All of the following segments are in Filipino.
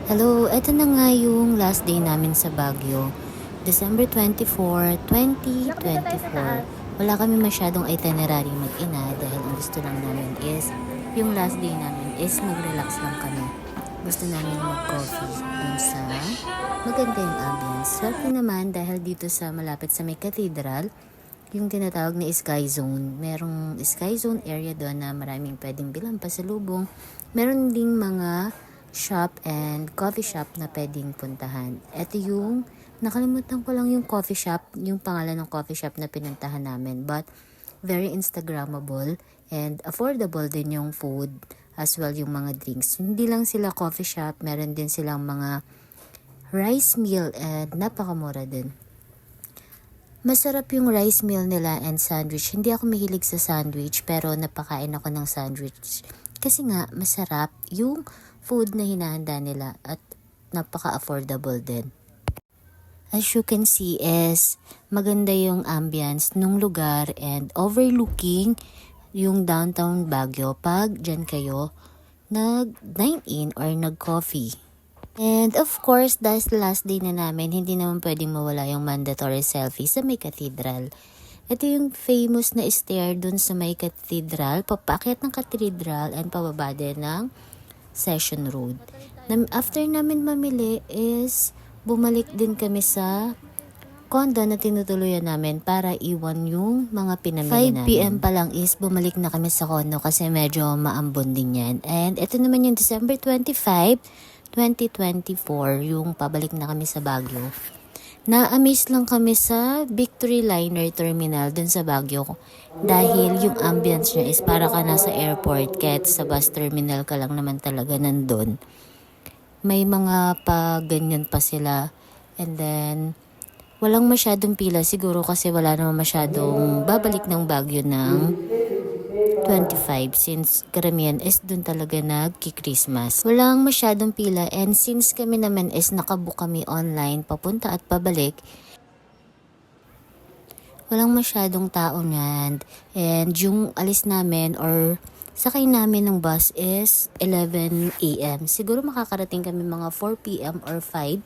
Hello, eto na nga yung last day namin sa Baguio. December 24, 2024. Wala kami masyadong itinerary mag-ina dahil ang gusto lang namin is yung last day namin is mag-relax lang kami. Gusto namin mag-coffee dun sa maganda yung ambience. Swerte naman dahil dito sa malapit sa may cathedral, yung tinatawag na Sky Zone. Merong Sky Zone area doon na maraming pwedeng bilang pasalubong. Meron ding mga shop and coffee shop na pwedeng puntahan. Ito yung, nakalimutan ko lang yung coffee shop, yung pangalan ng coffee shop na pinuntahan namin. But, very Instagrammable and affordable din yung food as well yung mga drinks. Hindi lang sila coffee shop, meron din silang mga rice meal and napakamura din. Masarap yung rice meal nila and sandwich. Hindi ako mahilig sa sandwich pero napakain ako ng sandwich. Kasi nga, masarap yung food na hinahanda nila at napaka-affordable din. As you can see is maganda yung ambience nung lugar and overlooking yung downtown Baguio pag dyan kayo nag-dine in or nag-coffee. And of course, dahil last day na namin, hindi naman pwedeng mawala yung mandatory selfie sa may cathedral. Ito yung famous na stair dun sa may cathedral, papaakyat ng cathedral and pababa din ng Session Road. After namin mamili is bumalik din kami sa condo na tinutuluyan namin para iwan yung mga pinamili namin. 5 p.m. pa lang is bumalik na kami sa condo kasi medyo maambon din yan. And ito naman yung December 25, 2024, yung pabalik na kami sa Baguio. Na-amaze lang kami sa Victory Liner Terminal dun sa Baguio dahil yung ambience niya is para ka nasa airport kahit sa bus terminal ka lang naman talaga nandun. May mga ganyan pa sila and then walang masyadong pila siguro kasi wala naman masyadong babalik ng Baguio ng 25 since karamihan is dun talaga nagki-Christmas. Walang masyadong pila and since kami naman is nakabook kami online papunta at pabalik, walang masyadong tao niyan. And yung alis namin or sakay namin ng bus is 11 a.m. Siguro makakarating kami mga 4 p.m. or 5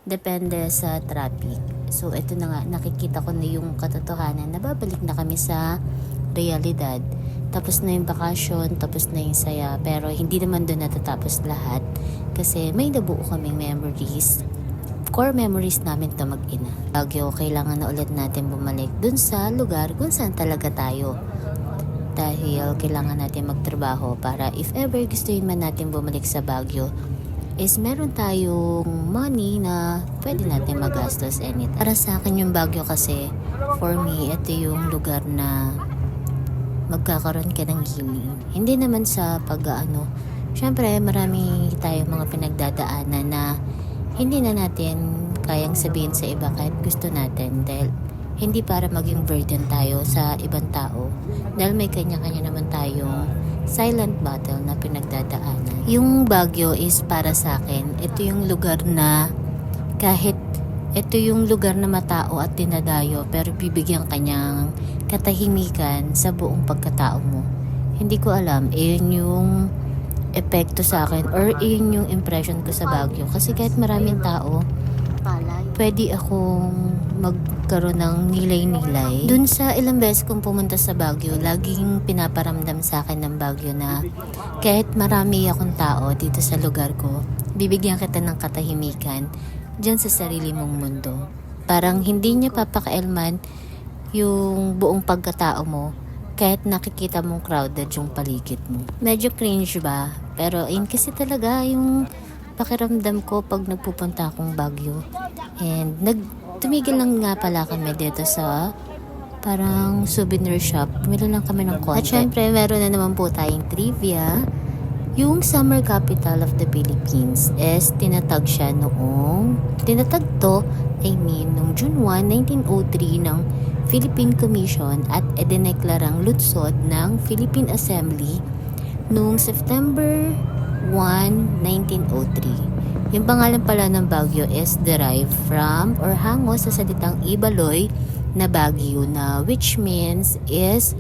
depende sa traffic. So ito na nga, nakikita ko na yung katotohanan na babalik na kami sa realidad. Tapos na yung bakasyon, tapos na yung saya. Pero hindi naman doon natatapos lahat. Kasi may nabuo kaming memories. Core memories namin to mag-ina. Baguio, kailangan na ulit natin bumalik dun sa lugar kung saan talaga tayo. Dahil kailangan natin magtrabaho para if ever gustuin man natin bumalik sa Baguio, is meron tayong money na pwede natin magastos anytime. Para sa akin yung Baguio kasi, for me, ito yung lugar na magkakaroon ka ng healing. Hindi naman sa syempre marami tayong mga pinagdadaanan na hindi na natin kayang sabihin sa iba kahit gusto natin dahil hindi para maging burden tayo sa ibang tao dahil may kanya-kanya naman tayong silent battle na pinagdadaanan. Yung Baguio is para sa akin, ito yung lugar na kahit ito yung lugar na matao at dinadayo pero bibigyan kanyang katahimikan sa buong pagkatao mo. Hindi ko alam, iyon yung epekto sa akin or iyon yung impression ko sa Baguio. Kasi kahit maraming tao, pwede akong magkaroon ng nilay-nilay. Dun sa ilang beses kong pumunta sa Baguio, laging pinaparamdam sa akin ng Baguio na kahit marami akong tao dito sa lugar ko, bibigyan kita ng katahimikan dyan sa sarili mong mundo. Parang hindi niya papakaelman yung buong pagkatao mo kahit nakikita mong crowded yung paligid mo. Medyo cringe ba? Pero yun kasi talaga yung pakiramdam ko pag nagpupunta akong Baguio. And tumigil lang nga pala kami dito sa parang souvenir shop. Bumili lang kami ng konti. At syempre meron na naman po tayong trivia. Yung summer capital of the Philippines is tinatag nung June 1, 1903 ng Philippine Commission at idineklarang lutsod ng Philippine Assembly noong September 1, 1903. Yung pangalan pala ng Baguio is derived from or hango sa salitang Ibaloy na Baguio na which means is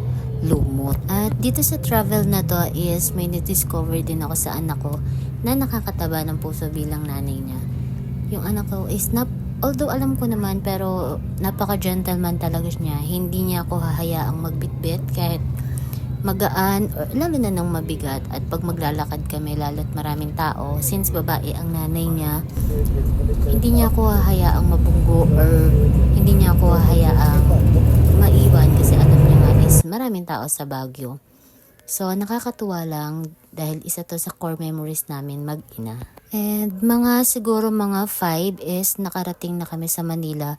lumot. At dito sa travel na to is may na-discover din ako sa anak ko na nakakataba ng puso bilang nanay niya. Yung anak ko is although alam ko naman, pero napaka-gentleman talaga niya. Hindi niya ako hahayaang magbitbit kahit magaan, lalo na ng mabigat. At pag maglalakad kami, lalo't maraming tao, since babae ang nanay niya, hindi niya ako hahayaang mabunggo or hindi niya ako hahayaang maiwan kasi alam niya nga is maraming tao sa Baguio. So, nakakatuwa lang dahil isa to sa core memories namin mag-ina. And siguro mga 5 is nakarating na kami sa Manila.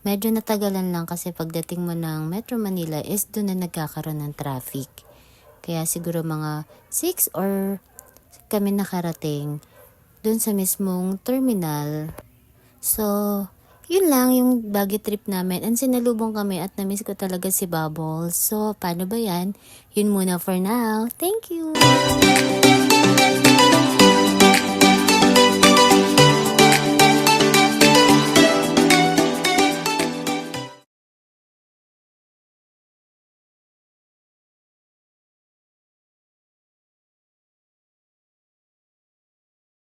Medyo natagalan lang kasi pagdating mo ng Metro Manila is doon na nagkakaroon ng traffic. Kaya siguro mga 6 or kami nakarating doon sa mismong terminal. So, yun lang yung Baguio trip namin. And sinalubong kami at namiss ko talaga si Bubbles. So, paano ba yan? Yun muna for now. Thank you!